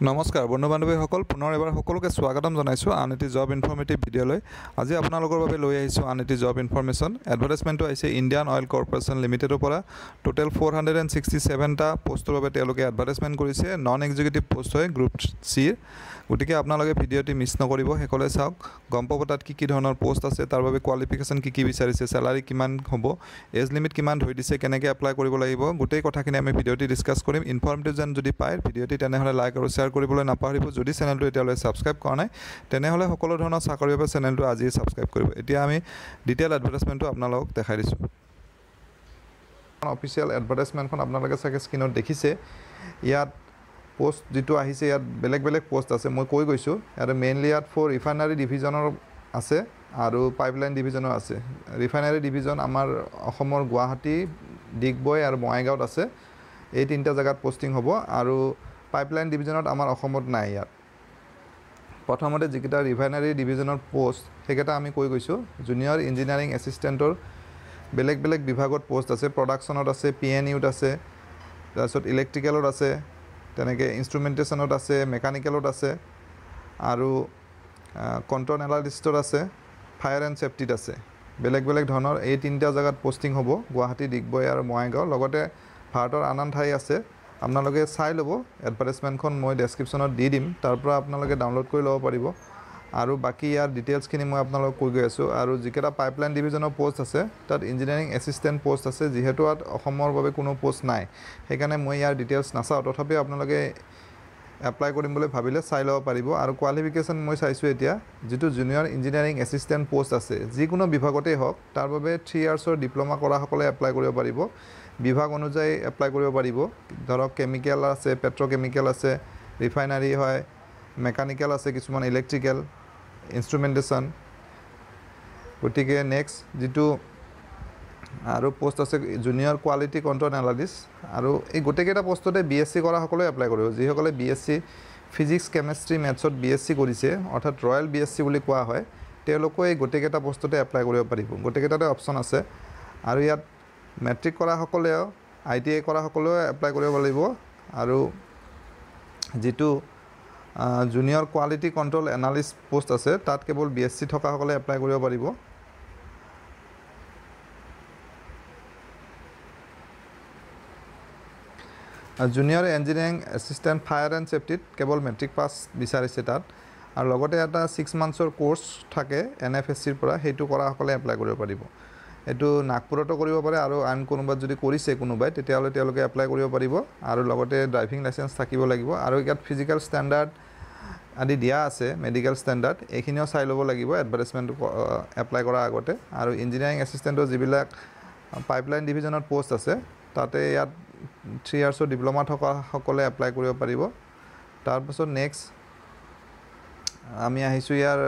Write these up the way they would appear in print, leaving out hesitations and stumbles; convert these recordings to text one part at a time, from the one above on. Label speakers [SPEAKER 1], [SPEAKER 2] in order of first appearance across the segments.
[SPEAKER 1] নমস্কাৰ বন্ধু বান্ধৱীসকল পুনৰ এবাৰ সকলোকে স্বাগতম জনাইছোঁ আন এটি জব ইনফৰ্মেটিভ ভিডিঅ'লৈ। আজি আপোনালোকৰ বাবে লৈ আহিছোঁ আন এটি জব ইনফৰ্মেশ্যন। এডভাৰটাইজমেণ্টটো আহিছে ইণ্ডিয়ান অইল কৰ্পৰেশ্যন লিমিটেডৰ পৰা। টোটেল 467টা পোষ্টৰ বাবে তেওঁলোকে এডভাৰটাইজমেণ্ট কৰিছে। নন এক্সিকিউটিভ পোষ্ট হয় গ্ৰুপ চিৰ। গতিকে আপোনালোকে ভিডিঅ'টি মিছ নকৰিব, শেষলৈ চাওক, গম পাব তাত কি ধৰণৰ পোষ্ট আছে, তাৰ বাবে কোৱালিফিকেশ্যন কি বিচাৰিছে, চেলাৰী কিমান হ'ব, এজ লিমিট কিমান ধৰি দিছে, কেনেকৈ এপ্লাই কৰিব লাগিব, গোটেই কথাখিনি আমি ভিডিঅ'টি ডিছকাছ কৰিম। ইনফৰ্মেটিভ যেন যদি পায় ভিডিঅ'টি তেনেহ'লে লাইক আৰু শ্বেয়াৰ কৰিবলৈ নাপাহৰিব। যদি চেনেলটো এতিয়ালৈ ছাবস্ক্ৰাইব কৰা নাই তেনেহ'লে সকলো ধৰণৰ চাকৰিৰ বাবে চেনেলটো আজিয়ে ছাবস্ক্ৰাইব কৰিব। এতিয়া আমি ডিটেইল এডভাৰটাইজমেণ্টটো আপোনালোকক দেখাই দিছোঁ। অফিচিয়েল এডভাৰটাইজমেণ্টখন আপোনালোকে চাগে স্ক্ৰীনত দেখিছে। ইয়াত পোষ্ট যিটো আহিছে, ইয়াত বেলেগ বেলেগ পোষ্ট আছে, মই কৈ গৈছোঁ। ইয়াতে মেইনলি ইয়াত ৰিফাইনাৰী ডিভিজনৰ আছে আৰু পাইপলাইন ডিভিজনৰ আছে। ৰিফাইনাৰী ডিভিজন আমাৰ অসমৰ গুৱাহাটী, ডিগবৈ আৰু বঙাইগাঁৱত আছে। এই তিনিটা জেগাত পষ্টিং হ'ব আৰু পাইপলাইন ডিভিজনত আমাৰ অসমত নাই। ইয়াত প্ৰথমতে যিকেইটা ৰিফাইনাৰী ডিভিজনৰ পোষ্ট সেইকেইটা আমি কৈ গৈছোঁ। জুনিয়ৰ ইঞ্জিনিয়াৰিং এছিষ্টেণ্টৰ বেলেগ বেলেগ বিভাগত পোষ্ট আছে। প্ৰডাকশ্যনত আছে, PNUত আছে, তাৰপিছত ইলেক্ট্ৰিকেলত আছে, তেনেকৈ ইনষ্ট্ৰুমেণ্টেশ্যনত আছে, মেকানিকেলত আছে আৰু কণ্ট্ৰল এনালিষ্টত আছে, ফায়াৰ এণ্ড ছেফটিত আছে। বেলেগ বেলেগ ধৰণৰ এই তিনিটা জেগাত পষ্টিং হ'ব, গুৱাহাটী, ডিগবৈ আৰু বঙাইগাঁও। লগতে ভাৰতৰ আন আন ঠাই আছে। আপোনালোকে চাই ল'ব, এডভাৰটাইজমেণ্টখন মই ডেছক্ৰিপশ্যনত দি দিম, তাৰ পৰা আপোনালোকে ডাউনলোড কৰি ল'ব পাৰিব। আৰু বাকী ইয়াৰ ডিটেইলছখিনি মই আপোনালোকক কৈ গৈ আছোঁ। আৰু যিকেইটা পাইপলাইন ডিভিজনৰ পোষ্ট আছে তাত ইঞ্জিনিয়াৰিং এছিষ্টেণ্ট পোষ্ট আছে। যিহেতু ইয়াত অসমৰ বাবে কোনো পোষ্ট নাই, সেইকাৰণে মই ইয়াৰ ডিটেইলছ নাচাওঁ। তথাপিও আপোনালোকে এপ্লাই কৰিম বুলি ভাবিলে চাই ল'ব পাৰিব। আৰু কোৱালিফিকেশ্যন মই চাইছোঁ এতিয়া, যিটো জুনিয়ৰ ইঞ্জিনিয়াৰিং এছিষ্টেণ্ট পোষ্ট আছে যিকোনো বিভাগতেই হওক, তাৰ বাবে 3 ইয়াৰ্ছৰ ডিপ্ল'মা কৰাসকলে এপ্লাই কৰিব পাৰিব। বিভাগ অনুযায়ী এপ্লাই কৰিব পাৰিব। ধৰক কেমিকেল আছে, পেট্ৰ'কেমিকেল আছে, ৰিফাইনাৰী হয়, মেকানিকেল আছে, কিছুমান ইলেক্ট্ৰিকেল, ইনষ্ট্ৰুমেণ্টেশ্যন। গতিকে নেক্সট যিটো আৰু পোষ্ট আছে জুনিয়ৰ কোৱালিটি কণ্ট্ৰল এনালিষ্ট। আৰু এই গোটেইকেইটা পোষ্টতে BSc কৰাসকলেও এপ্লাই কৰিব। যিসকলে BSc ফিজিক্স, কেমেষ্ট্ৰি, মেথছত BSc কৰিছে, অৰ্থাৎ ৰয়েল BSc বুলি কোৱা হয়, তেওঁলোকেও এই গোটেইকেইটা পোষ্টতে এপ্লাই কৰিব পাৰিব। গোটেইকেইটাতে অপশ্যন আছে। আৰু ইয়াত মেট্ৰিক কৰাসকলেও, ITI কৰাসকলেও এপ্লাই কৰিব লাগিব। আৰু যিটো junior quality control analyst post আছে তাত কেৱল BSc থকাসকলে এপ্লাই কৰিব পাৰিব। Junior engineering assistant fire and ছেফটিত কেৱল মেট্ৰিক পাছ বিচাৰিছে তাত। আৰু লগতে এটা 6 মান্থছৰ কোৰ্চ থাকে NFSCৰ পৰা, সেইটো কৰাসকলে এপ্লাই কৰিব পাৰিব। এইটো নাগপুৰতো কৰিব পাৰে, আৰু আন কোনোবাত যদি কৰিছে কোনোবাই তেতিয়াহ'লে তেওঁলোকে এপ্লাই কৰিব পাৰিব। আৰু লগতে ড্ৰাইভিং লাইচেঞ্চ থাকিব লাগিব। আৰু ইয়াত ফিজিকেল ষ্টেণ্ডাৰ্ড আদি দিয়া আছে, মেডিকেল ষ্টেণ্ডাৰ্ড, এইখিনিও চাই ল'ব লাগিব এডভাৰটাইজমেণ্টটো এপ্লাই কৰাৰ আগতে। আৰু ইঞ্জিনিয়াৰিং এছিষ্টেণ্টৰ যিবিলাক পাইপলাইন ডিভিজনত পোষ্ট আছে তাতে ইয়াত 3 ইয়াৰ্ছৰ ডিপ্ল'মা থকাসকলে এপ্লাই কৰিব পাৰিব। তাৰপাছত নেক্সট আমি আহিছোঁ ইয়াৰ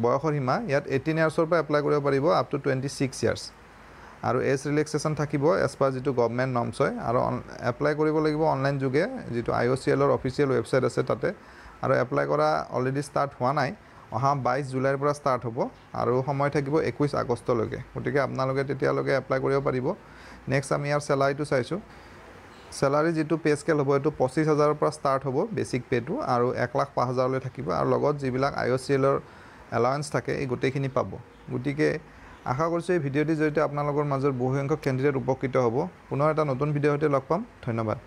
[SPEAKER 1] বয়সৰ সীমা। ইয়াত 18 ইয়াৰ্ছৰ পৰা এপ্লাই কৰিব পাৰিব আপ টু 26 ইয়াৰ্ছ। আৰু এজ ৰিলেক্সেশ্যন থাকিব এজ পাৰ যিটো গভৰ্ণমেণ্ট নৰ্মছ হয়। আৰু এপ্লাই কৰিব লাগিব অনলাইন যোগে, যিটো IOCLৰ অফিচিয়েল ৱেবছাইট আছে তাতে। আৰু এপ্লাই কৰা অলৰেডি ষ্টাৰ্ট হোৱা নাই, অহা 22 জুলাইৰ পৰা ষ্টাৰ্ট হ'ব আৰু সময় থাকিব 21 আগষ্টলৈকে। গতিকে আপোনালোকে তেতিয়ালৈকে এপ্লাই কৰিব পাৰিব। নেক্সট আমি ইয়াৰ চেলাৰীটো চাইছোঁ। চেলাৰী যিটো পে স্কেল হ'ব এইটো 25,000ৰ পৰা ষ্টাৰ্ট হ'ব বেছিক পে'টো, আৰু 1,05,000লৈ থাকিব। আৰু লগত যিবিলাক IOCLৰ এলাৱেঞ্চ থাকে এই গোটেইখিনি পাব। গতিকে আশা কৰিছোঁ এই ভিডিঅ'টিৰ জৰিয়তে আপোনালোকৰ মাজৰ বহুসংখ্যক কেণ্ডিডেট উপকৃত হ'ব। পুনৰ এটা নতুন ভিডিঅ'ৰ সৈতে লগ পাম। ধন্যবাদ।